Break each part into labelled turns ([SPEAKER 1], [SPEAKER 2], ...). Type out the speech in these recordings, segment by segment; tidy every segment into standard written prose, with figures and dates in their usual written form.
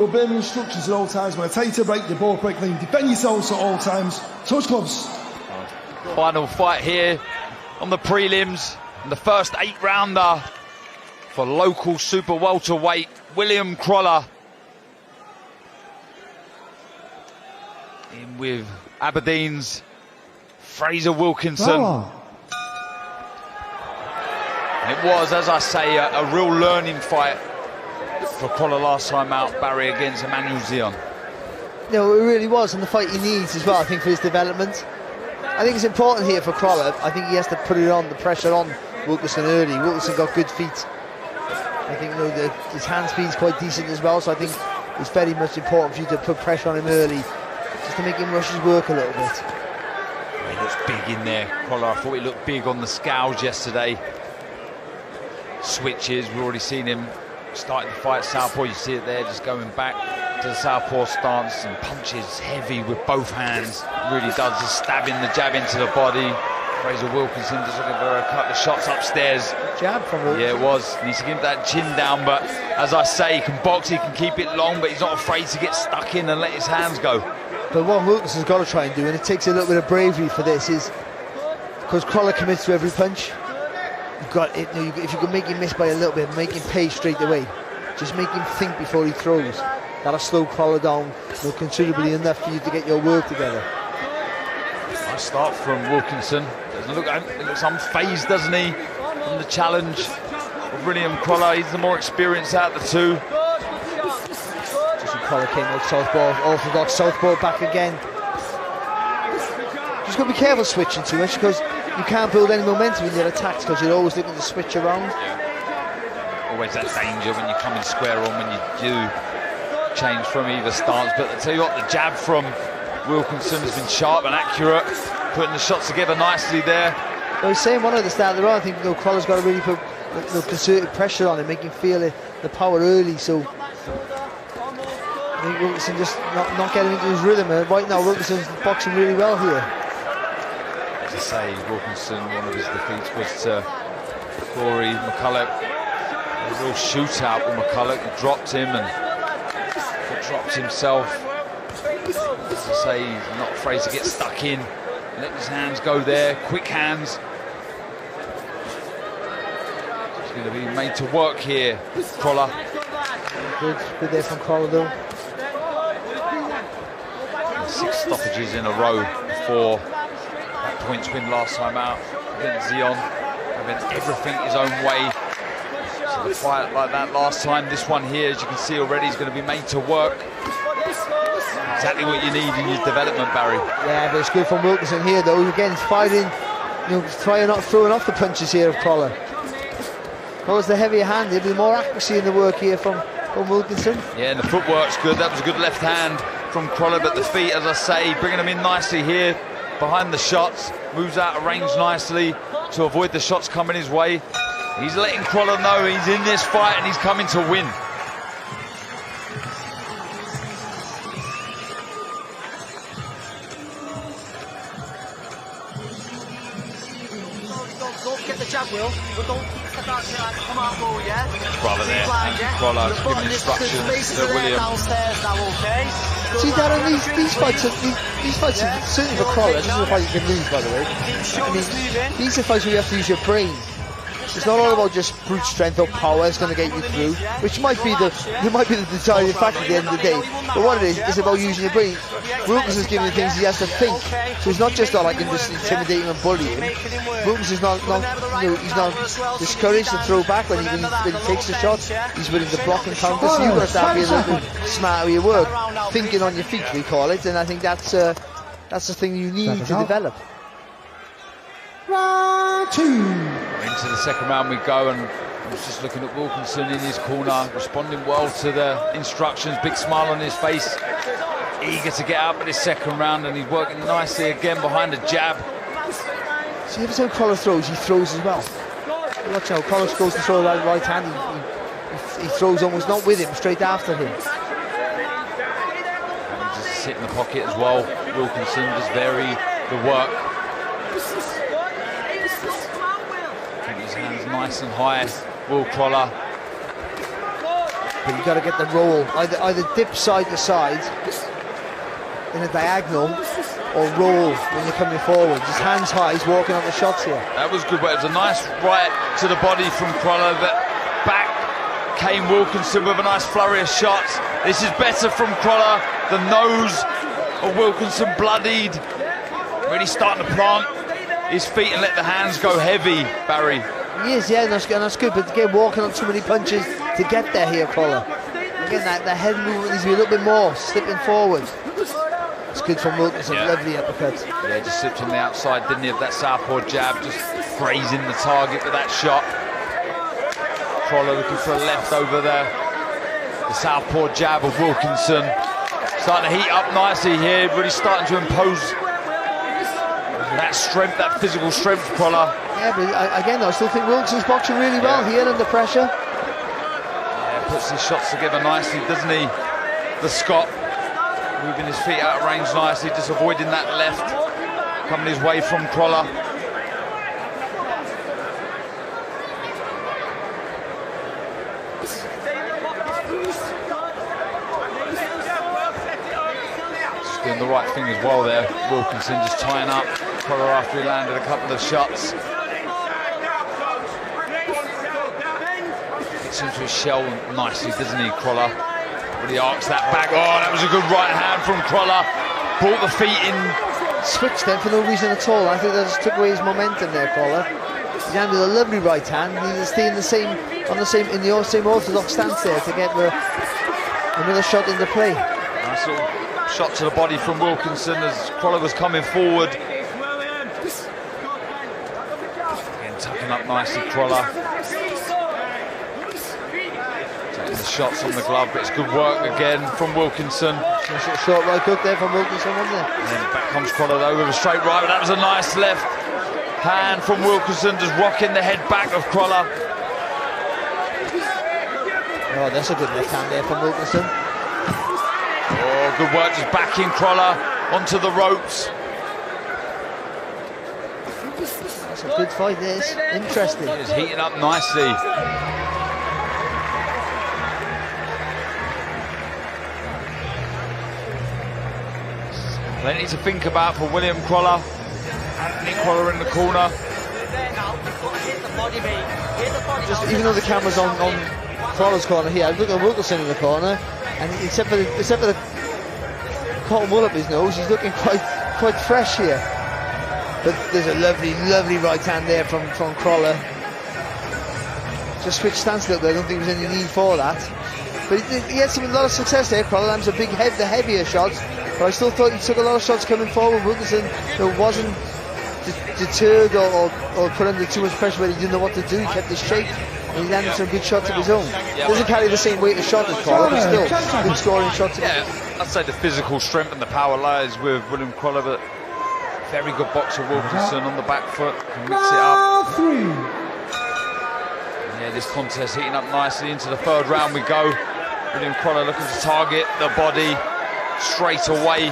[SPEAKER 1] Obey instructions at all times. When I tell you to break, you both break clean. Defend yourselves at all times. Touch gloves.
[SPEAKER 2] Final fight here on the prelims. And the first 8-rounder for local super welterweight William Crolla. In with Aberdeen's Fraser Wilkinson. And it was, as I say, a real learning fight for Crolla last time out, Barry, against Emmanuel Zion.
[SPEAKER 3] No, it really was, and the fight he needs as well, I think, for his development. I think it's important here for Crolla. I think he has to put it on, the pressure on Wilkinson early. Wilkinson got good feet. I think his hand speed's quite decent as well, so I think it's very much important for you to put pressure on him early, just to make him rush his work a little bit.
[SPEAKER 2] He looks big in there, Crolla. I thought he looked big on the scales yesterday. Switches, we've already seen him starting the fight southpaw. You see it there, just going back to the southpaw stance and punches heavy with both hands. Really does, just stabbing the jab into the body. Fraser Wilkinson just looking for a couple of shots upstairs.
[SPEAKER 3] Jab from Wilkinson.
[SPEAKER 2] Yeah, it was. Needs to give that chin down, but as I say, he can box, he can keep it long, but he's not afraid to get stuck in and let his hands go.
[SPEAKER 3] But what Wilkinson's got to try and do, and it takes a little bit of bravery for this, is because Crolla commits to every punch. You've got it. If you can make him miss by a little bit, make him pay straight away. Just make him think before he throws. That'll slow Crolla down considerably enough for you to get your work together.
[SPEAKER 2] Nice start from Wilkinson. He looks unfazed, doesn't he, from the challenge of William Crolla. He's the more experienced out of the two.
[SPEAKER 3] Just when Crolla came out southpaw, orthodox southpaw back again. Just got to be careful switching too much, because you can't build any momentum in your attacks, because you're always looking to switch around.
[SPEAKER 2] Yeah. Always that danger when you come in square on, when you do change from either stance. But I tell you what, the jab from Wilkinson has been sharp and accurate, putting the shots together nicely there.
[SPEAKER 3] I was saying one at the start of the round, I think Crolla's got to really put concerted pressure on him, make him feel the power early, so I think Wilkinson just not getting into his rhythm. Right now Wilkinson's boxing really well here.
[SPEAKER 2] As I say, Wilkinson, one of his defeats was to Corey McCulloch. A real shootout with McCulloch. He dropped him and dropped himself. As I say, he's not afraid to get stuck in. Let his hands go there, quick hands. He's going to be made to work here, Crolla.
[SPEAKER 3] Good there from Crolla though.
[SPEAKER 2] 6 stoppages in a row before that points win last time out against Zion, having everything his own way. So the fight like that last time, this one here, as you can see already, is going to be made to work. Exactly what you need in your development, Barry. Yeah,
[SPEAKER 3] but it's good from Wilkinson here though. Again, fighting, throwing off the punches here of Crolla. Crolla's the heavier hand, there'll be more accuracy in the work here from Wilkinson.
[SPEAKER 2] Yeah, and the footwork's good. That was a good left hand from Crolla, but the feet, as I say, bringing them in nicely here behind the shots. Moves out of range nicely to avoid the shots coming his way. He's letting Crolla know he's in this fight and he's coming to win.
[SPEAKER 4] Don't get the jab, Will, but don't step out here and come out low, yeah?
[SPEAKER 2] Crolla there, Crolla giving instructions to William.
[SPEAKER 4] Downstairs now, okay?
[SPEAKER 3] See, Darren, these fights, certainly for Crolla, this is a fight you can lose, by the way. I mean, these are fights where you have to use your brain. It's not all about just brute strength or power. It's going to get you through, which might be the deciding factor at the end of the day. But what it is about using your brain. Wilkinson's giving the things he has to think, so he's not just like just intimidating and bullying. Wilkinson's not discouraged to throw back when he takes the shots. He's willing to block and counter. So you've got to start being a little bit smarter with your work, thinking on your feet, we call it. And I think that's the thing you need to develop.
[SPEAKER 1] Round 2.
[SPEAKER 2] Into the second round we go, and I was just looking at Wilkinson in his corner, responding well to the instructions, big smile on his face, eager to get out for this second round, and he's working nicely again behind the jab.
[SPEAKER 3] See, every time Crolla throws, he throws as well. Watch how Crolla goes to throw that right hand, he throws almost not with him, straight after him.
[SPEAKER 2] And he just sit in the pocket as well. Wilkinson just vary the work. His hands nice and high. Will Crolla
[SPEAKER 3] but you've got to get the roll. Either dip side to side in a diagonal or roll when you're coming forward. Just hands high, he's walking on the shots here.
[SPEAKER 2] That was good, but it was a nice right to the body from Crolla. Back came Wilkinson with a nice flurry of shots. This is better from Crolla. The nose of Wilkinson bloodied. Really starting to plant his feet and let the hands go heavy, Barry.
[SPEAKER 3] He is, yeah, and that's good, but again, walking on too many punches to get there here, Crolla. Again, that head movement needs to be a little bit more, slipping forward. It's good from Wilkinson, lovely uppercut.
[SPEAKER 2] Yeah, just slipped on the outside, didn't he, of that southpaw jab, just grazing the target with that shot. Crolla looking for a left over there. The southpaw jab of Wilkinson. Starting to heat up nicely here, really starting to impose that strength, that physical strength, Crolla.
[SPEAKER 3] Yeah, but again, I still think Wilkinson's boxing really well here under pressure.
[SPEAKER 2] Yeah, puts his shots together nicely, doesn't he? The Scot moving his feet out of range nicely, just avoiding that left coming his way from Crolla. Just doing the right thing as well there. Wilkinson just tying up Crolla after he landed a couple of shots. Gets into his shell nicely, doesn't he, Crolla? Really arcs that back. Oh, that was a good right hand from Crolla. Brought the feet in.
[SPEAKER 3] Switched them for no reason at all. I think that just took away his momentum there, Crolla. He landed a lovely right hand. He needed to stay in the same orthodox stance there to get another shot into play.
[SPEAKER 2] Nice little shot to the body from Wilkinson as Crolla was coming forward. Again, tucking up nicely, Crolla. Taking the shots on the glove, but it's good work again from Wilkinson.
[SPEAKER 3] Short right hook there from Wilkinson, wasn't it?
[SPEAKER 2] And then back comes Crolla though with a straight right, but that was a nice left hand from Wilkinson, just rocking the head back of Crolla.
[SPEAKER 3] Oh, that's a good left hand there from Wilkinson.
[SPEAKER 2] Oh, good work, just backing Crolla onto the ropes.
[SPEAKER 3] That's a good fight, this. Interesting.
[SPEAKER 2] It's heating up nicely. Plenty to think about for William Crolla. Anthony Crolla in the corner.
[SPEAKER 3] Just even though the camera's on Crolla's corner here, I look at Wilkinson in the corner, and except for the cotton wool up his nose, he's looking quite fresh here. But there's a lovely right hand there from Crolla. Just switched stance a little bit. I don't think there was any need for that. But he had a lot of success there. Crolla lands the heavier shots. But I still thought he took a lot of shots coming forward. Wilkinson wasn't deterred or put under too much pressure, but he didn't know what to do. He kept his shape and he landed some good shots of his own. Doesn't carry the same weight as shot as Crolla, but still good scoring shots.
[SPEAKER 2] Yeah, I'd say the physical strength and the power lies with William Crolla, but very good boxer Wilkinson on the back foot, can mix it up. Yeah, this contest heating up nicely. Into the third round we go. William Crolla looking to target the body straight away.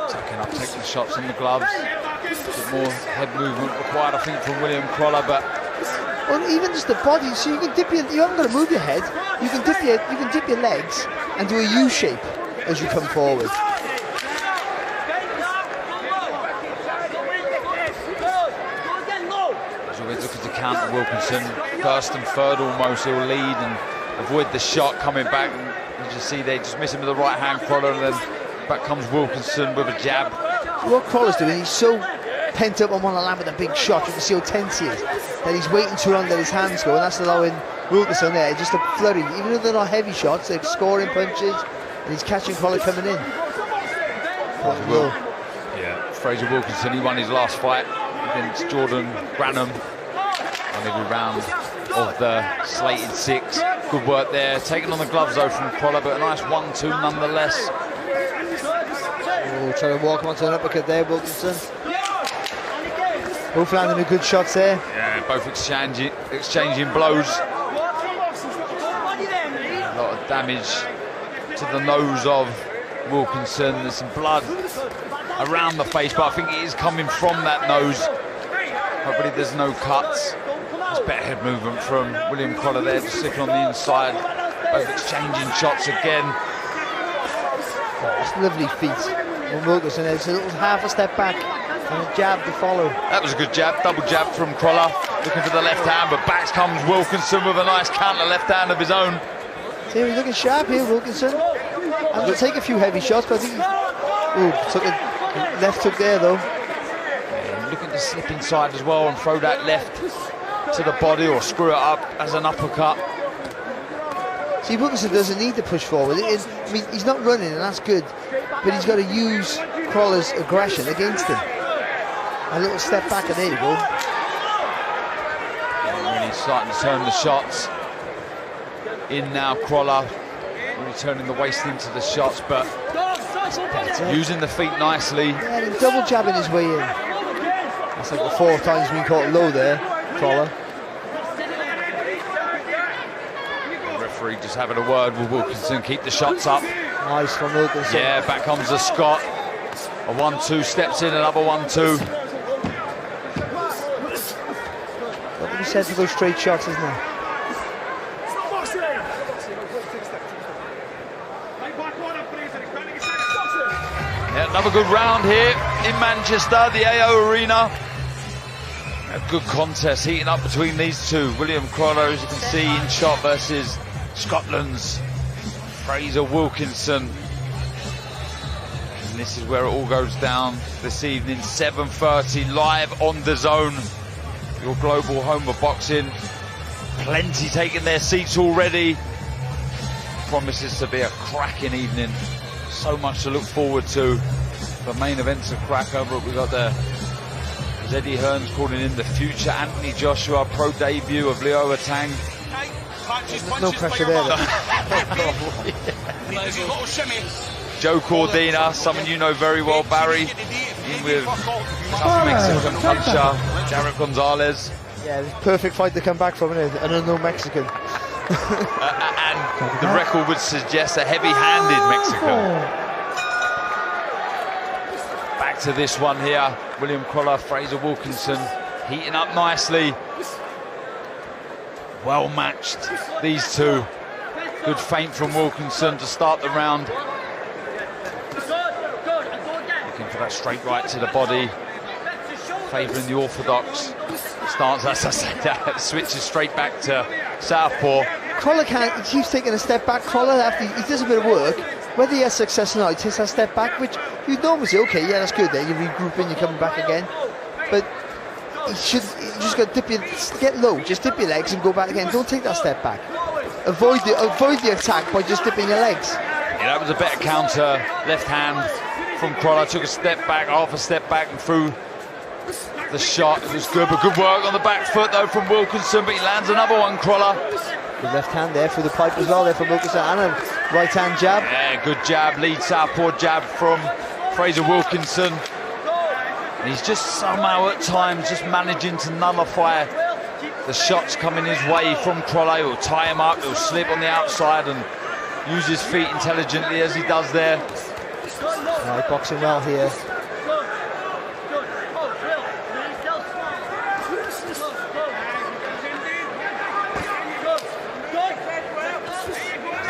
[SPEAKER 2] Tucking up, taking the shots on the gloves. A bit more head movement required, I think, from William Crolla, but
[SPEAKER 3] well, even just the body, so you can dip you haven't got to move your head. You can dip your legs and do a U shape as you come forward.
[SPEAKER 2] Looking to counter Wilkinson, first and third almost, he'll lead and avoid the shot coming back. And you just see they just miss him with the right hand, Crolla, and then back comes Wilkinson with a jab.
[SPEAKER 3] What Crolla's doing, he's so pent up and want to land with a big shot. You can see how tense he is, that he's waiting too long to let his hands go, and that's allowing Wilkinson there just a flurry. Even though they're not heavy shots, they're scoring punches, and he's catching Crolla coming in.
[SPEAKER 2] Yeah, Fraser Wilkinson, he won his last fight against Jordan Granham on every round of the slated 6. Good work there, taking on the gloves though from Crolla, but a nice 1-2 nonetheless.
[SPEAKER 3] Oh, trying to walk onto an uppercut there, Wilkinson. Both landing good shots there.
[SPEAKER 2] Yeah, both exchanging blows. A lot of damage to the nose of Wilkinson. There's some blood around the face, but I think it is coming from that nose. Hopefully there's no cuts. It's better head movement from William Crolla there, just slipping on the inside. Both exchanging shots again.
[SPEAKER 3] Oh, it's lovely feet from Wilkinson. It's a little half a step back and a jab to follow.
[SPEAKER 2] That was a good jab, double jab from Crolla. Looking for the left hand, but back comes Wilkinson with a nice counter left hand of his own.
[SPEAKER 3] See, he's looking sharp here, Wilkinson. And he'll take a few heavy shots, but I think took a left hook there though.
[SPEAKER 2] Yeah, looking to slip inside as well and throw that left to the body or screw it up as an uppercut.
[SPEAKER 3] See, Wilkinson doesn't need to push forward. I mean, he's not running, and that's good, but he's got to use Crolla's aggression against him. A little step back, and there you go.
[SPEAKER 2] Really starting to turn the shots in now. Crolla really turning the waist into the shots, but using the feet nicely.
[SPEAKER 3] Yeah, and double jabbing his way in. That's like the 4 times being caught low there, Crolla.
[SPEAKER 2] Just having a word with Wilkinson, keep the shots up.
[SPEAKER 3] Nice from Wilkinson.
[SPEAKER 2] Yeah, back comes the Scot. A 1-2, steps in, another 1-2.
[SPEAKER 3] Got to be said for those straight shots, isn't it?
[SPEAKER 2] Yeah, another good round here in Manchester, the AO Arena. A good contest heating up between these two. William Crolla, as you can see, in shot versus Scotland's Fraser Wilkinson. And this is where it all goes down this evening, 7:30, live on DAZN, your global home of boxing. Plenty taking their seats already. Promises to be a cracking evening. So much to look forward to. The main event's a cracker, but we've got the Eddie Hearn's calling in the future Anthony Joshua pro debut of Leo Atang.
[SPEAKER 3] No pressure there.
[SPEAKER 2] Joe Cordina, someone you know very well, Barry, in with tough Mexican puncher Jared Gonzalez.
[SPEAKER 3] Yeah, it's a perfect fight to come back from, isn't it? An unknown Mexican.
[SPEAKER 2] And the record would suggest a heavy-handed Mexican. Back to this one here. William Crolla, Fraser Wilkinson, heating up nicely. Well matched, these two. Good feint from Wilkinson to start the round. Looking for that straight right to the body. Favouring the orthodox stance, as I said, switches straight back to southpaw.
[SPEAKER 3] Crolla can't, he keeps taking a step back. Crolla, after he does a bit of work, whether he has success or not, he takes that step back, which you'd normally say, okay, yeah, that's good there, you're regrouping, you're coming back again. But you just got to dip your, get low, just dip your legs and go back again. Don't take that step back. Avoid the attack by just dipping your legs.
[SPEAKER 2] Yeah, that was a better counter, left hand from Crolla. Took a step back, half a step back and through the shot. It was good, but good work on the back foot though from Wilkinson, but he lands another one, Crolla.
[SPEAKER 3] Good left hand there through the pipe as well there from Wilkinson, and a right hand jab.
[SPEAKER 2] Yeah, good jab, lead southpaw jab from Fraser Wilkinson. And he's just somehow at times just managing to nullify the shots coming his way from Crolla. He'll tie him up, he'll slip on the outside and use his feet intelligently as he does there.
[SPEAKER 3] Right, boxing well here.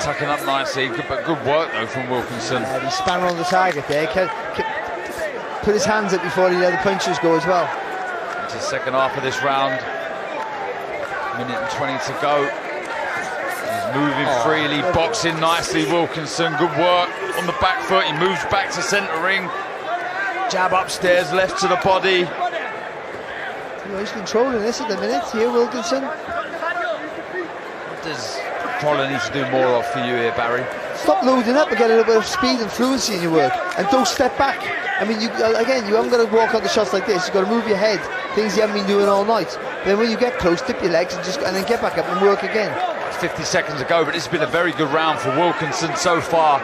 [SPEAKER 2] Tucking up nicely, but good work though from Wilkinson.
[SPEAKER 3] He span on the target there. Put his hands up before he let the punches go as well.
[SPEAKER 2] It's the second half of this round. Minute and 20 to go. He's moving freely, boxing nicely, Wilkinson. Good work on the back foot. He moves back to centre ring. Jab upstairs, left to the body.
[SPEAKER 3] He's controlling this at the minute here, Wilkinson.
[SPEAKER 2] What does Crolla need to do more of for you here, Barry?
[SPEAKER 3] Stop loading up and get a little bit of speed and fluency in your work, and don't step back. I mean, you haven't got to walk on the shots like this. You've got to move your head, things you haven't been doing all night. But then when you get close, dip your legs and then get back up and work again.
[SPEAKER 2] 50 seconds ago, but it's been a very good round for Wilkinson so far.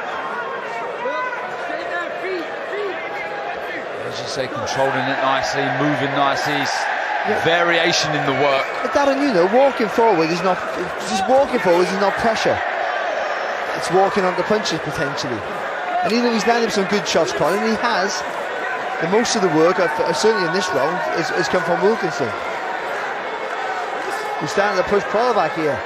[SPEAKER 2] As you say, controlling it nicely, moving nicely. Variation in the work.
[SPEAKER 3] But Darren, you know, walking forward is not pressure. It's walking on the punches potentially. And he's landed some good shots, Colin, and he has. the most of the work, certainly in this round, has come from Wilkinson. He's starting to push Crolla back here.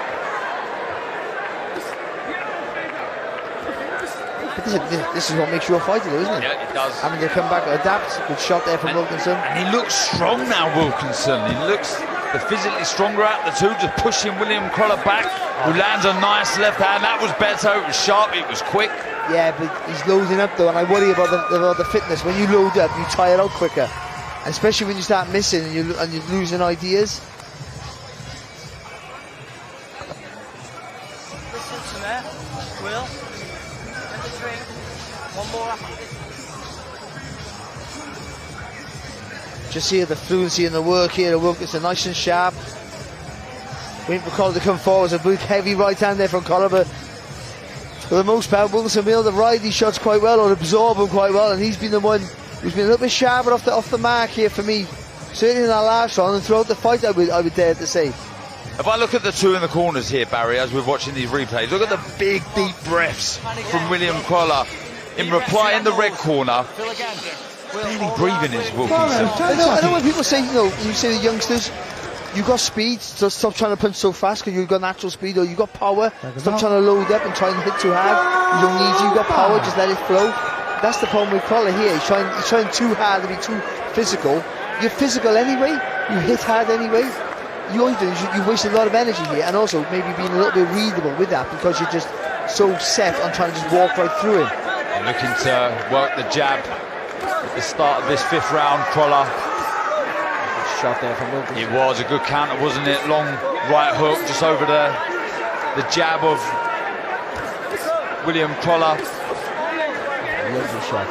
[SPEAKER 3] But this is what makes you a fighter, though, isn't it?
[SPEAKER 2] Yeah, it does.
[SPEAKER 3] Having to come back and adapt. Good shot there from Wilkinson.
[SPEAKER 2] And he looks strong now, Wilkinson. He looks the physically stronger out of the two, just pushing William Crolla back, who lands a nice left hand. That was better. It was sharp. It was quick.
[SPEAKER 3] Yeah, but he's loading up though, and I worry about the fitness. When you load up, you tire out quicker, and especially when you start missing and you're losing ideas.
[SPEAKER 4] Listen to me, Will. And the drink. One more after this.
[SPEAKER 3] Just here the fluency and the work here. Wilkinson nice and sharp. Waiting for Crolla to come forward. A big heavy right hand there from Crolla, but for the most part, Wilkinson will be able to ride these shots quite well, or absorb them quite well, and he's been the one who's been a little bit sharper off the mark here for me, certainly in that last round and throughout the fight. I would dare to say.
[SPEAKER 2] If I look at the two in the corners here, Barry, as we're watching these replays, look at the big deep breaths from William Crolla in reply in the red corner. Barely breathing is Wilkinson.
[SPEAKER 3] I know when people say, you say the youngsters, you got speed, so stop trying to punch so fast because you've got natural speed, or you got power, stop trying to load up and try and hit too hard. You don't need to, you got power, just let it flow. That's the problem with Crolla here. He's trying too hard to be too physical. You're physical anyway, you hit hard anyway. You waste a lot of energy here, and also maybe being a little bit readable with that because you're just so set on trying to just walk right through him.
[SPEAKER 2] And looking to work the jab at the start of this fifth round, Crolla.
[SPEAKER 3] Shot there from Wilkinson.
[SPEAKER 2] It was a good counter, wasn't it? Long right hook just over the jab of William Crolla.
[SPEAKER 3] Lovely shot.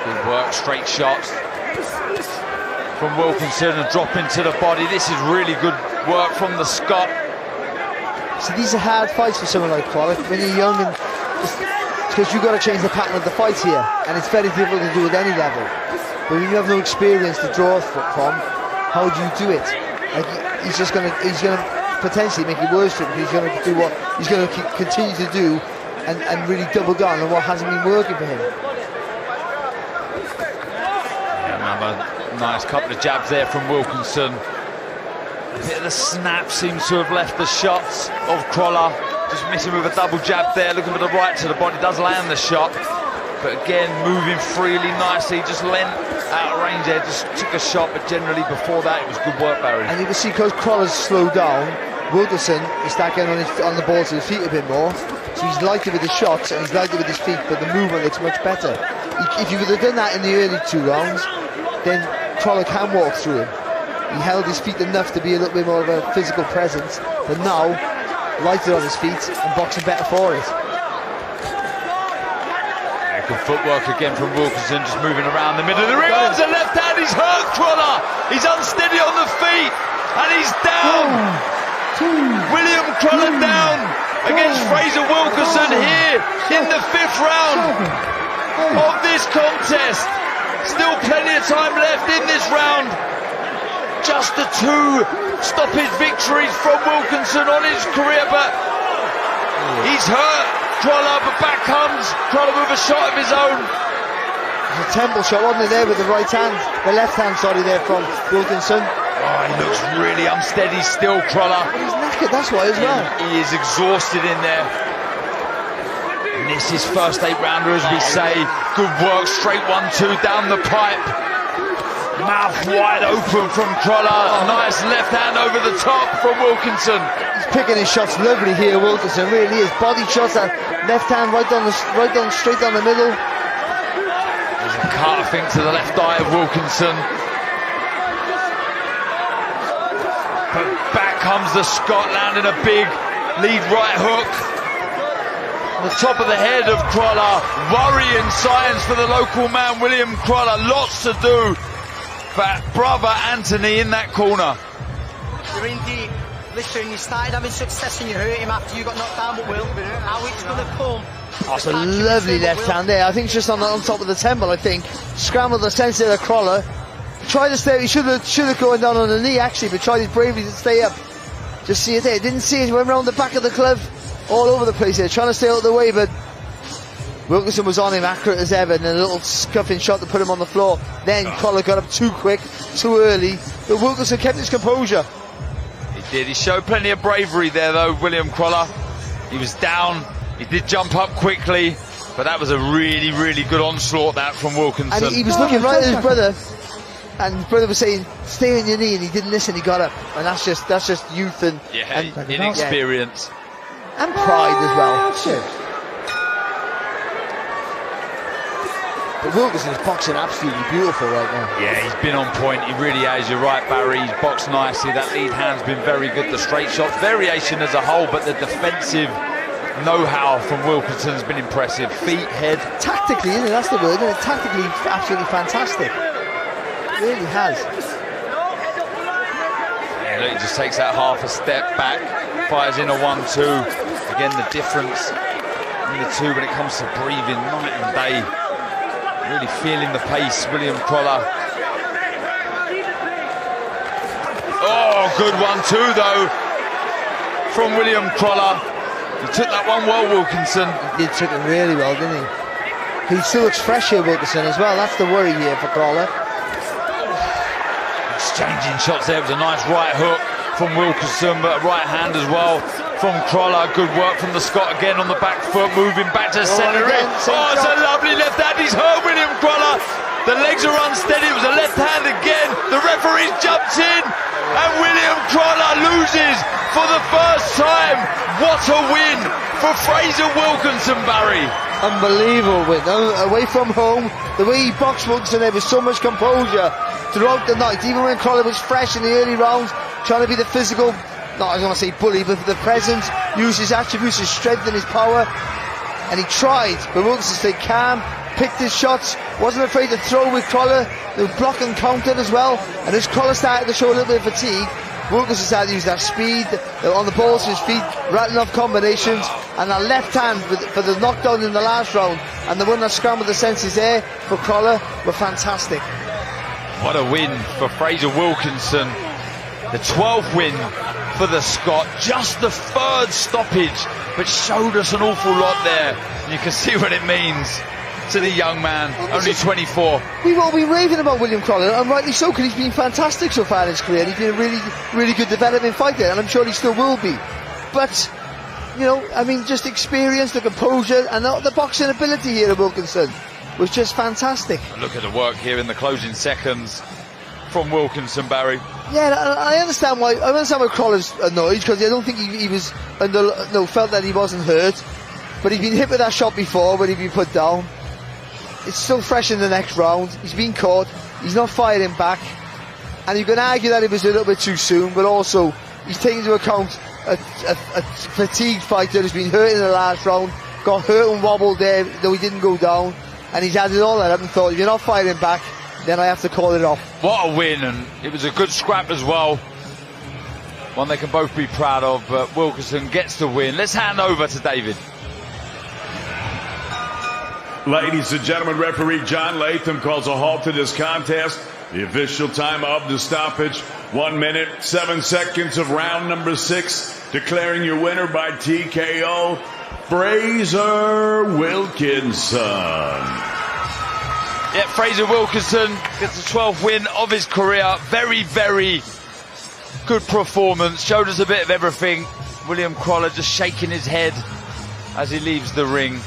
[SPEAKER 2] Good work, straight shots from Wilkinson and drop into the body. This is really good work from the Scot.
[SPEAKER 3] So these are hard fights for someone like Crolla. When you're young, and it's because you've got to change the pattern of the fight here, and it's very difficult to do at any level. But when you have no experience to draw from, how do you do it? Like he's going to potentially make it worse for him. He's going to do what he's going to continue to do, and really double down on what hasn't been working for him.
[SPEAKER 2] Yeah, another nice couple of jabs there from Wilkinson. A bit of the snap seems to have left the shots of Crolla. Just missing with a double jab there, looking for the right to the body, does land the shot. But again, moving freely, nicely, just lent out of range there, just took a shot, but generally before that, it was good work, Barry.
[SPEAKER 3] And you can see, because Crolla's slowed down, Wilkinson is starting on the ball to his feet a bit more. So he's lighter with his shots, and he's lighter with his feet, but the movement looks much better. If you would have done that in the early two rounds, then Crolla can walk through him. He held his feet enough to be a little bit more of a physical presence, but now, lighter on his feet and boxing better for it.
[SPEAKER 2] Good footwork again from Wilkinson, just moving around the middle of the ring. Arms a left hand, he's hurt Crolla. He's unsteady on the feet, and he's down. William Crolla down against Fraser Wilkinson here in the fifth round of this contest. Still plenty of time left in this round. Just the two stoppage victories from Wilkinson on his career, but he's hurt Crolla, but back comes Crolla with a shot of his own.
[SPEAKER 3] There's a temple shot, wasn't it, there with the right hand, the left hand, sorry, there from Wilkinson.
[SPEAKER 2] Oh, he looks really unsteady still, Crolla.
[SPEAKER 3] He's knackered, that's why as well.
[SPEAKER 2] He is exhausted in there. And this is first 8-rounder, as we say. Good work, straight 1-2 down the pipe. Mouth wide open from Crolla. Nice left hand over the top from Wilkinson.
[SPEAKER 3] He's picking his shots lovely here, Wilkinson, really is. Body shots, that left hand right down straight down the middle.
[SPEAKER 2] There's a cut, I think, to the left eye of Wilkinson. But back comes the Scot, landing a big lead right hook. On the top of the head of Crolla. Worrying signs for the local man, William Crolla. Lots to do. But brother Anthony in that corner.
[SPEAKER 4] You're in deep. Listen, you started having success and you hurt him after you got knocked down, but Will, how it's going to come.
[SPEAKER 3] That's a lovely left hand there. I think it's just on top of the temple, I think. Scrambled the sense of Crolla. Tried to stay, he should have gone down on the knee actually, but tried his bravely to stay up. Just see it there, didn't see it, went around the back of the glove, all over the place there, trying to stay out of the way, but Wilkinson was on him, accurate as ever, and a little scuffing shot to put him on the floor. Then Crolla got up too quick, too early, but Wilkinson kept his composure.
[SPEAKER 2] He did. He showed plenty of bravery there, though, William Crolla. He was down. He did jump up quickly, but that was a really, really good onslaught, that, from Wilkinson.
[SPEAKER 3] And he was looking right at his brother, and his brother was saying, "Stay on your knee," and he didn't listen. He got up, and that's just youth and
[SPEAKER 2] inexperience
[SPEAKER 3] and pride as well. But Wilkinson's boxing absolutely beautiful right now.
[SPEAKER 2] Yeah, he's been on point. He really has. You're right, Barry. He's boxed nicely. That lead hand's been very good. The straight shots, variation as a whole, but the defensive know-how from Wilkinson has been impressive. Feet, head.
[SPEAKER 3] Tactically, isn't it? That's the word, isn't it? Tactically, absolutely fantastic. It really has.
[SPEAKER 2] Yeah, look, he just takes that half a step back, fires in a 1-2. Again, the difference in the two when it comes to breathing night and day. Really feeling the pace, William Crolla. Oh, good 1-2 though from William Crolla. He took that one well, Wilkinson.
[SPEAKER 3] He took it really well, didn't he? He still looks fresh here, Wilkinson, as well. That's the worry here for Crolla.
[SPEAKER 2] Exchanging shots there. It was a nice right hook from Wilkinson, but a right hand as well from Crolla. Good work from the Scot again on the back foot, moving back to centre. Oh, it's a lovely left hand. He's hurt William Crolla. The legs are unsteady. It was a left hand again. The referee's jumped in, and William Crolla loses for the first time. What a win for Fraser Wilkinson, Barry.
[SPEAKER 3] Unbelievable win. Away from home, the way he boxed Wilkinson, there was so much composure throughout the night. Even when Crolla was fresh in the early rounds, trying to be the physical, not I was going to say bully, but for the presence, use his attributes, his strength and his power. And he tried, but Wilkinson stayed calm, picked his shots, wasn't afraid to throw with Crolla. They were block and countered as well. And as Crolla started to show a little bit of fatigue, Wilkinson started to use that speed on the balls to his feet, rattling off combinations, and that left hand for the knockdown in the last round, and the one that scrambled the senses there for Crolla were fantastic.
[SPEAKER 2] What a win for Fraser Wilkinson. The 12th win for the Scot, just the 3rd stoppage, but showed us an awful lot there. You can see what it means to the young man, only 24.
[SPEAKER 3] We've all been raving about William Crolla, and rightly so, because he's been fantastic so far in his career. He's been a really, really good developing fighter, and I'm sure he still will be. But, you know, I mean, just experience, the composure, and the boxing ability here of Wilkinson was just fantastic.
[SPEAKER 2] Look at the work here in the closing seconds from Wilkinson, Barry.
[SPEAKER 3] Yeah, I understand why Crolla's annoyed, because I don't think he was felt that he wasn't hurt, but he's been hit with that shot before when he'd been put down. It's still fresh in the next round. He's been caught. He's not firing back, and you can argue that it was a little bit too soon, but also he's taking into account a fatigued fighter who's been hurt in the last round, got hurt and wobbled there, though he didn't go down, and he's added all that up and thought, if you're not firing back, then I have to call it off.
[SPEAKER 2] What a win, and it was a good scrap as well. One they can both be proud of, but Wilkinson gets the win. Let's hand over to David.
[SPEAKER 5] Ladies and gentlemen, referee John Latham calls a halt to this contest. The official time of the stoppage, 1 minute, 7 seconds of round number 6. Declaring your winner by TKO, Fraser Wilkinson.
[SPEAKER 2] Yeah, Fraser Wilkinson gets the 12th win of his career. Very, very good performance. Showed us a bit of everything. William Crolla just shaking his head as he leaves the ring.